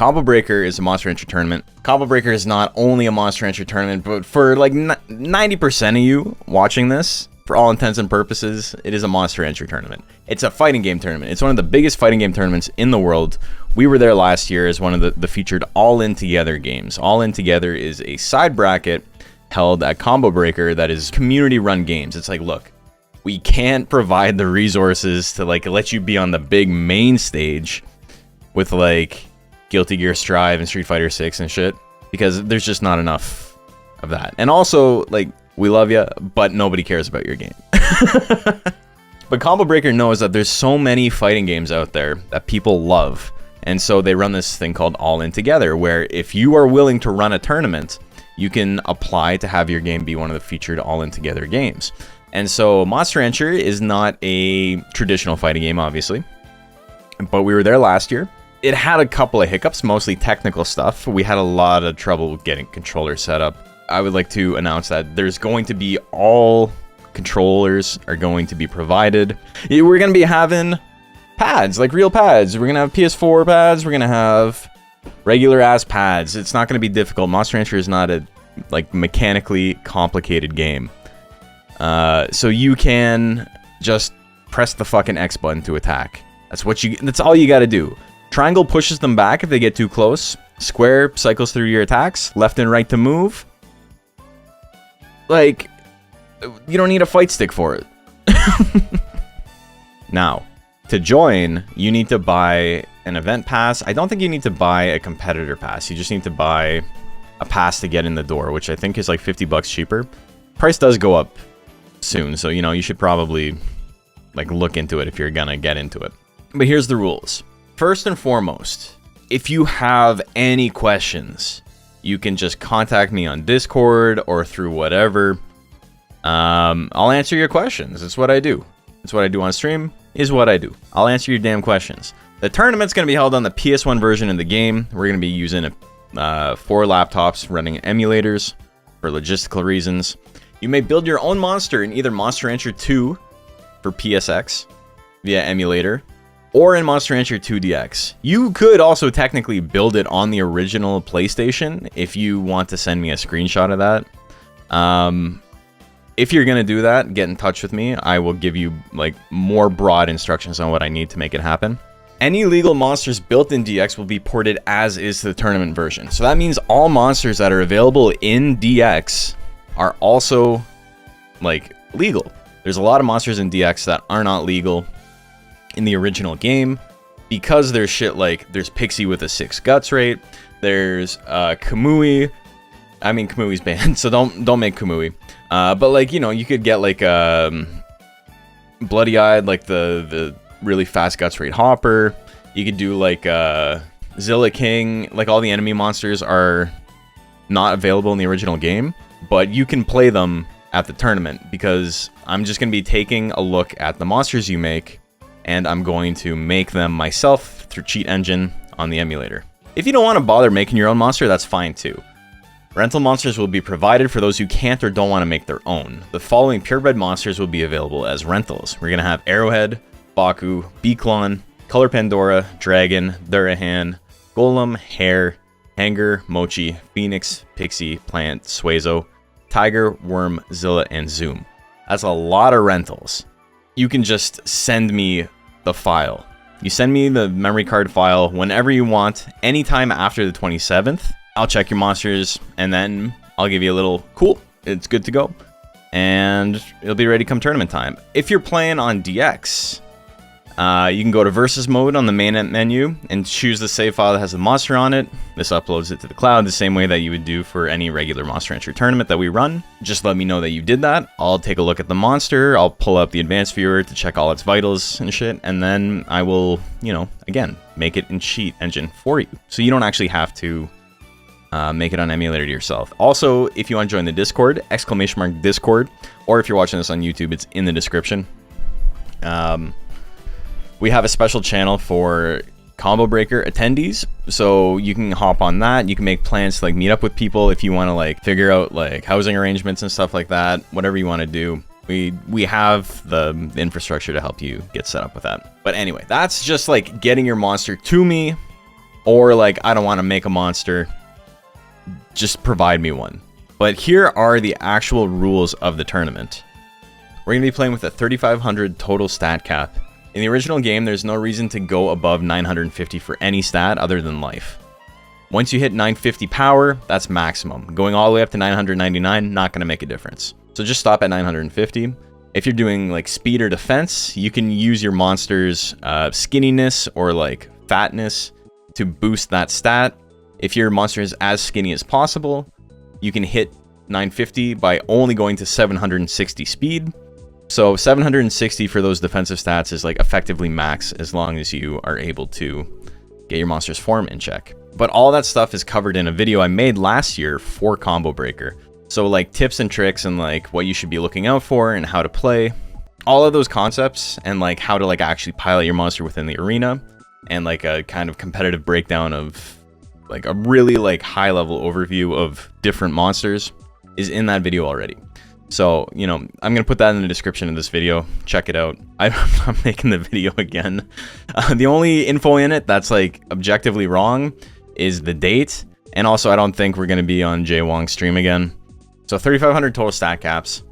Combo Breaker is a Monster Rancher tournament. Combo Breaker is not only a Monster Rancher tournament, but for like 90% of you watching this, for all intents and purposes, it is a Monster Rancher tournament. It's a fighting game tournament. It's one of the biggest fighting game tournaments in the world. We were there last year as one of the featured All In Together games. All In Together is a side bracket held at Combo Breaker that is community-run games. It's like, look, we can't provide the resources to like let you be on the big main stage with like Guilty Gear Strive and Street Fighter 6 and shit, because there's just not enough of that. And also, like, we love you, but nobody cares about your game. But Combo Breaker knows that there's so many fighting games out there that people love. And so they run this thing called All In Together, where if you are willing to run a tournament, you can apply to have your game be one of the featured All In Together games. And so Monster Rancher is not a traditional fighting game, obviously. But we were there last year. It had a couple of hiccups, mostly technical stuff. We had a lot of trouble getting controllers set up. I would like to announce that there's going to be all controllers are going to be provided. We're going to be having pads, like real pads. We're going to have PS4 pads. We're going to have regular ass pads. It's not going to be difficult. Monster Rancher is not a like mechanically complicated game. So you can just press the fucking X button to attack. That's all you got to do. Triangle pushes them back if they get too close. Square cycles through your attacks. Left and right to move. Like, you don't need a fight stick for it. Now, to join, you need to buy an event pass. I don't think you need to buy a competitor pass. You just need to buy a pass to get in the door, which I think is like $50 cheaper. Price does go up soon, so, you know, you should probably, like, look into it if you're gonna get into it. But here's the rules. First and foremost, if you have any questions, you can just contact me on Discord or through whatever. I'll answer your questions. It's what I do. It's what I do on stream, is what I do. I'll answer your damn questions. The tournament's going to be held on the PS1 version of the game. We're going to be using 4 laptops running emulators for logistical reasons. You may build your own monster in either Monster Rancher 2 for PSX via emulator, or in Monster Rancher 2DX. You could also technically build it on the original PlayStation if you want to send me a screenshot of that. If you're going to do that, get in touch with me. I will give you like more broad instructions on what I need to make it happen. Any legal monsters built in DX will be ported as is to the tournament version. So that means all monsters that are available in DX are also like legal. There's a lot of monsters in DX that are not legal in the original game, because there's shit like there's Pixie with a 6 guts rate, there's Kamui. I mean, Kamui's banned, so don't make Kamui. But like, you know, you could get like Bloody Eyed, like the really fast guts rate Hopper. You could do like Zilla King. Like, all the enemy monsters are not available in the original game, but you can play them at the tournament, because I'm just going to be taking a look at the monsters you make, and I'm going to make them myself through Cheat Engine on the emulator. If you don't want to bother making your own monster, that's fine too. Rental monsters will be provided for those who can't or don't want to make their own. The following purebred monsters will be available as rentals. We're going to have Arrowhead, Baku, Beaklon, Color Pandora, Dragon, Durahan, Golem, Hare, Hanger, Mochi, Phoenix, Pixie, Plant, Suezo, Tiger, Worm, Zilla, and Zoom. That's a lot of rentals. You can just send me the file. You send me the memory card file whenever you want, anytime after the 27th. I'll check your monsters, and then I'll give you a little, cool, it's good to go. And it'll be ready come tournament time. If you're playing on DX, you can go to Versus Mode on the main menu and choose the save file that has the monster on it. This uploads it to the cloud the same way that you would do for any regular Monster Rancher tournament that we run. Just let me know that you did that. I'll take a look at the monster. I'll pull up the advanced viewer to check all its vitals and shit. And then I will, you know, again, make it in Cheat Engine for you. So you don't actually have to make it on emulator yourself. Also, if you want to join the Discord, !Discord, or if you're watching this on YouTube, it's in the description. We have a special channel for Combo Breaker attendees, so you can hop on that. You can make plans to like meet up with people if you want to like figure out like housing arrangements and stuff like that. Whatever you want to do, we have the infrastructure to help you get set up with that. But anyway, that's just like getting your monster to me Or like, I don't want to make a monster, just provide me one. But here are the actual rules of the tournament. We're going to be playing with a 3,500 total stat cap. In the original game, there's no reason to go above 950 for any stat other than life. Once you hit 950 power, that's maximum. Going all the way up to 999, not going to make a difference. So just stop at 950. If you're doing like speed or defense, you can use your monster's skinniness or like fatness to boost that stat. If your monster is as skinny as possible, you can hit 950 by only going to 760 speed. So 760 for those defensive stats is like effectively max as long as you are able to get your monster's form in check. But all that stuff is covered in a video I made last year for Combo Breaker. So like tips and tricks and like what you should be looking out for and how to play. All of those concepts and like how to like actually pilot your monster within the arena. And like a kind of competitive breakdown of like a really like high level overview of different monsters is in that video already. So, you know, I'm going to put that in the description of this video. Check it out. I'm not making the video again. The only info in it that's like objectively wrong is the date. And also, I don't think we're going to be on Jay Wong's stream again. So 3,500 total stat caps.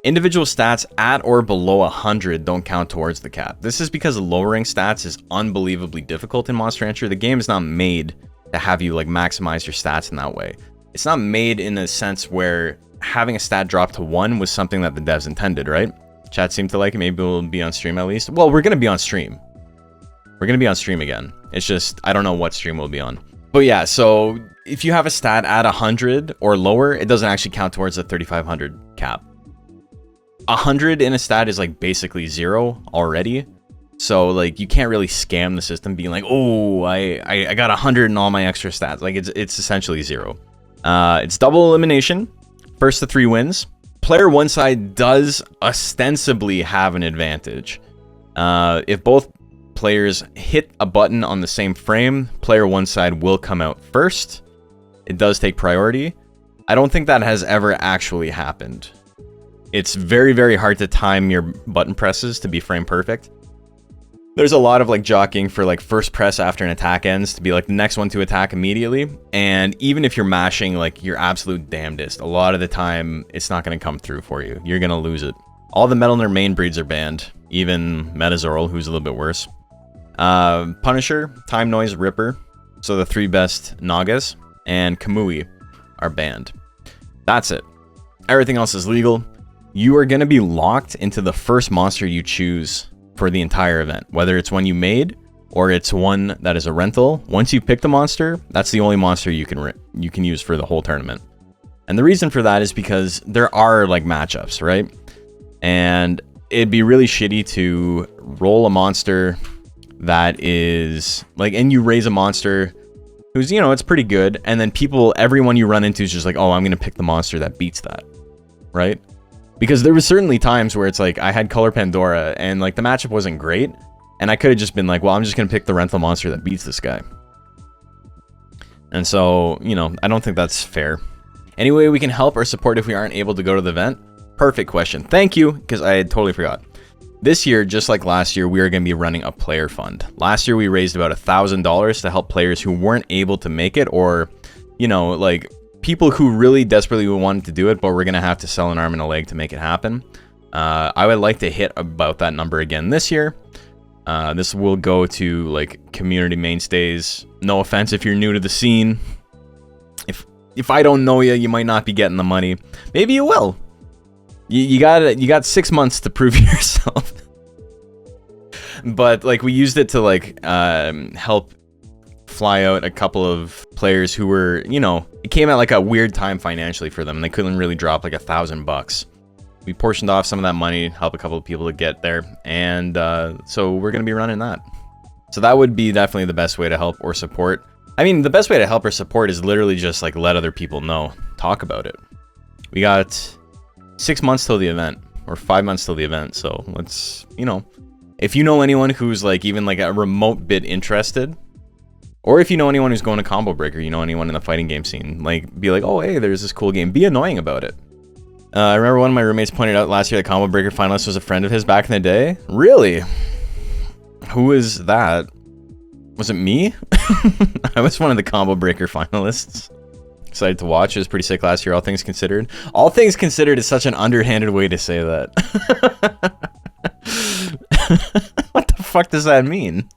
Individual stats at or below 100 don't count towards the cap. This is because lowering stats is unbelievably difficult in Monster Rancher. The game is not made to have you like maximize your stats in that way. It's not made in a sense where having a stat drop to 1 was something that the devs intended, right? Chat seemed to like it. Maybe we'll be on stream at least. Well, we're going to be on stream. We're going to be on stream again. It's just, I don't know what stream we'll be on. But yeah, so if you have a stat at 100 or lower, it doesn't actually count towards the 3,500 cap. 100 in a stat is like basically 0 already. So like you can't really scam the system being like, oh, I got 100 in all my extra stats. Like it's essentially 0. It's double elimination. First to 3 wins. Player one side does ostensibly have an advantage. If both players hit a button on the same frame, player one side will come out first. It does take priority. I don't think that has ever actually happened. It's very, very hard to time your button presses to be frame perfect. There's a lot of like jockeying for like first press after an attack ends to be like the next one to attack immediately. And even if you're mashing like your absolute damnedest, a lot of the time it's not going to come through for you. You're going to lose it. All the Metal Nerd main breeds are banned. Even Metazorl, who's a little bit worse. Punisher, Time Noise, Ripper. So the 3 best Nagas. And Kamui are banned. That's it. Everything else is legal. You are going to be locked into the first monster you choose for the entire event, whether it's one you made or it's one that is a rental. Once you pick the monster, that's the only monster you can use for the whole tournament. And the reason for that is because there are like matchups, right? And it'd be really shitty to roll a monster that is like, and you raise a monster who's, you know, it's pretty good, and then everyone you run into is just like, oh, I'm gonna pick the monster that beats that, right? Because there was certainly times where it's like I had Color Pandora and like the matchup wasn't great, and I could have just been like, well, I'm just going to pick the rental monster that beats this guy. And so, you know, I don't think that's fair. Any way we can help or support if we aren't able to go to the event? Perfect question. Thank you, because I had totally forgot. This year, just like last year, we are going to be running a player fund. Last year, we raised about $1,000 to help players who weren't able to make it, or, you know, like people who really desperately wanted to do it, but we're going to have to sell an arm and a leg to make it happen. I would like to hit about that number again this year. This will go to like community mainstays. No offense if you're new to the scene. If I don't know you, you might not be getting the money. Maybe you will. You got 6 months to prove yourself. But like we used it to like help fly out a couple of players who were, you know, it came at like a weird time financially for them. They couldn't really drop like $1,000. We portioned off some of that money, help a couple of people to get there, and so we're gonna be running that. So that would be definitely the best way to help or support. I mean, the best way to help or support is literally just like let other people know, talk about it. We got 6 months till the event, or 5 months till the event, so let's, you know, if you know anyone who's like even like a remote bit interested, or if you know anyone who's going to Combo Breaker, you know anyone in the fighting game scene, like be like, oh hey, there's this cool game, be annoying about it. I remember one of my roommates pointed out last year that Combo Breaker finalist was a friend of his back in the day. Really? Who is that? Was it me? I was one of the Combo Breaker finalists. Excited to watch. It was pretty sick last year, all things considered. All things considered is such an underhanded way to say that. What the fuck does that mean?